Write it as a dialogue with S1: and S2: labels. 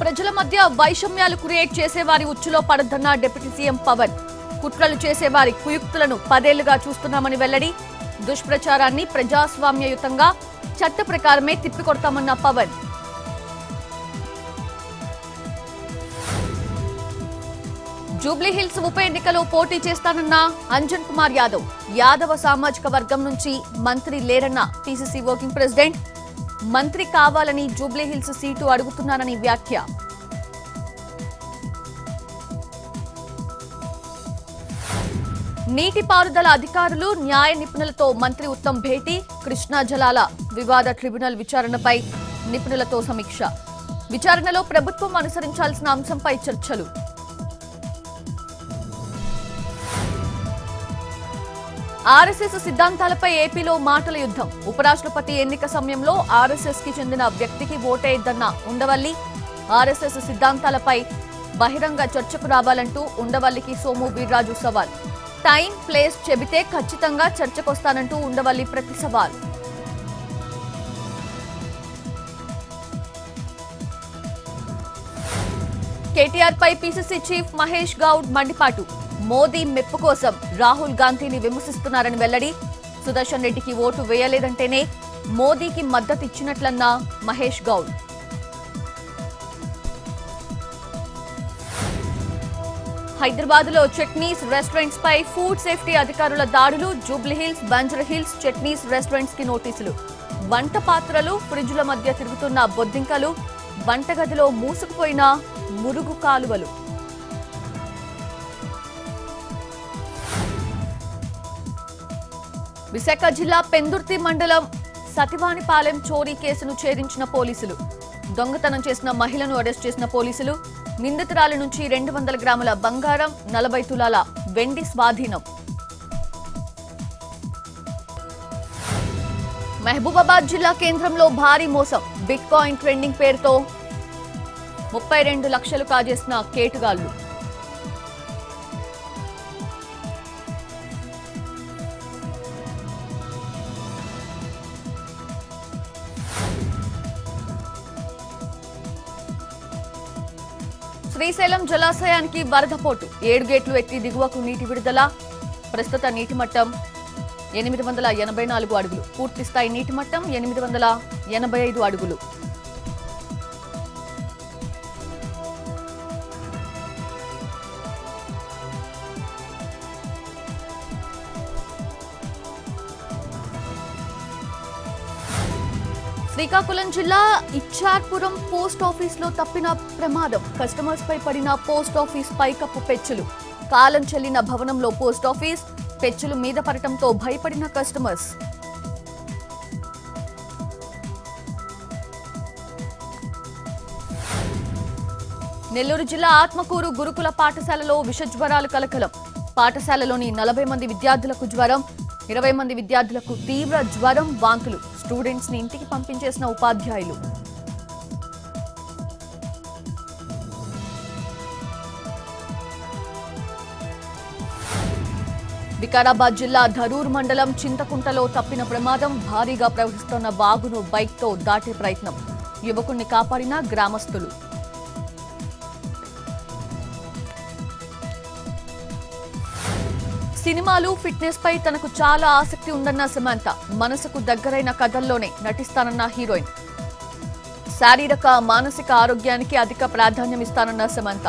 S1: ప్రజల మధ్య వైషమ్యాలు క్రియేట్ చేసేవారి ఉచ్చులో పడద్దన్న డిప్యూటీ సీఎం పవన్. కుట్రలు చేసేవారి కుయుక్తులను 10 ఏళ్లుగా చూస్తున్నామని వెల్లడి. దుష్ప్రచారాన్ని ప్రజాస్వామ్యయుతంగా చట్ట ప్రకారమే తిప్పికొడతామన్న పవన్. జూబ్లీహిల్స్ ఉప ఎన్నికలో పోటీ చేస్తానన్న అంజన్ కుమార్ యాదవ్. యాదవ సామాజిక వర్గం నుంచి మంత్రి లేరన్న పీసీసీ వర్కింగ్ ప్రెసిడెంట్. మంత్రి కావాలని జూబ్లీహిల్స్ సీటు అడుగుతున్నానని వ్యాఖ్య. నీటిపారుదల అధికారులు న్యాయ నిపుణులతో మంత్రి ఉత్తమ్ భేటీ. కృష్ణా జలాల వివాద ట్రిబ్యునల్ విచారణపై నిపుణులతో సమీక్ష. విచారణలో ప్రభుత్వం అనుసరించాల్సిన అంశంపై చర్చలు. ఆర్ఎస్ఎస్ సిద్ధాంతాలపై ఏపీలో మాటల యుద్ధం. ఉపరాష్ట్రపతి ఎన్నిక సమయంలో ఆర్ఎస్ఎస్ కి చెందిన వ్యక్తికి ఓటేయద్దన్న ఉండవల్లి. ఆర్ఎస్ఎస్ సిద్ధాంతాలపై బహిరంగ చర్చకు రావాలంటూ ఉండవల్లికి సోము వీర్రాజు సవాల్. టైం ప్లేస్ చెబితే ఖచ్చితంగా చర్చకొస్తానంటూ ఉండవల్లి ప్రతి సవాల్. కేటీఆర్ పై పీసీసీ చీఫ్ మహేష్ గౌడ్ మండిపాటు. మోదీ మెప్పు కోసం రాహుల్ గాంధీని విమర్శిస్తున్నారని వెల్లడి. సుదర్శన్ రెడ్డికి ఓటు వేయలేదంటేనే మోదీకి మద్దతిచ్చినట్లన్న మహేష్ గౌడ్. హైదరాబాద్ లో చట్నీస్ రెస్టారెంట్స్ పై ఫుడ్ సేఫ్టీ అధికారుల దాడులు. జూబ్లీహిల్స్, బంజారాహిల్స్ చట్నీస్ రెస్టారెంట్స్ కి నోటీసులు. వంట పాత్రలు, ఫ్రిడ్జ్ల మధ్య తిరుగుతున్న బొద్దింకలు. వంటగదిలో మూసుకుపోయిన మురుగు కాలువలు. విశాఖ జిల్లా పెందుర్తి మండలం సతివానిపాలెం చోరీ కేసును ఛేదించిన పోలీసులు. దొంగతనం చేసిన మహిళను అరెస్ట్ చేసిన పోలీసులు. నిందితురాలి నుంచి 200 గ్రాముల బంగారం, 40 తులాల వెండి స్వాధీనం. మహబూబాబాద్ జిల్లా కేంద్రంలో భారీ మోసం. బిట్ కాయిన్ ట్రెండింగ్ పేరుతో 32 లక్షలు కాజేసిన కేటుగాళ్లు. శ్రీశైలం జలాశయానికి వరద పోటు. 7 గేట్లు ఎత్తి దిగువకు నీటి విడుదల. ప్రస్తుత నీటి మట్టం 884 అడుగులు. పూర్తి స్థాయి నీటి మట్టం 885 అడుగులు. శ్రీకాకుళం జిల్లా ఇచ్చార్పురం పోస్ట్ ఆఫీస్ లో తప్పిన ప్రమాదం. కస్టమర్స్ పై పడిన పోస్ట్ ఆఫీస్ పైకప్పు పెచ్చులు. కాలం చెల్లిన భవనంలో పోస్ట్ ఆఫీస్. పెచ్చులు మీద పడటంతో భయపడిన కస్టమర్స్. నెల్లూరు జిల్లా ఆత్మకూరు గురుకుల పాఠశాలలో విషజ్వరాలు కలకలం. పాఠశాలలోని 40 మంది విద్యార్థులకు జ్వరం. 20 మంది విద్యార్థులకు తీవ్ర జ్వరం, వాంతులు. స్టూడెంట్స్ ని ఇంటికి పంపించేసిన ఉపాధ్యాయులు. వికారాబాద్ జిల్లా ధరూర్ మండలం చింతకుంటలో తప్పిన ప్రమాదం. భారీగా ప్రవహిస్తున్న వాగును బైక్ తో దాటే ప్రయత్నం. యువకుణ్ణి కాపాడిన గ్రామస్తులు. సినిమాలు, ఫిట్నెస్ పై తనకు చాలా ఆసక్తి ఉందన్న సమంత. మనసుకు దగ్గరైన కథల్లోనే నటిస్తానన్న హీరోయిన్. శారీరక, మానసిక ఆరోగ్యానికి అధిక ప్రాధాన్యం ఇస్తానన్న సమంత.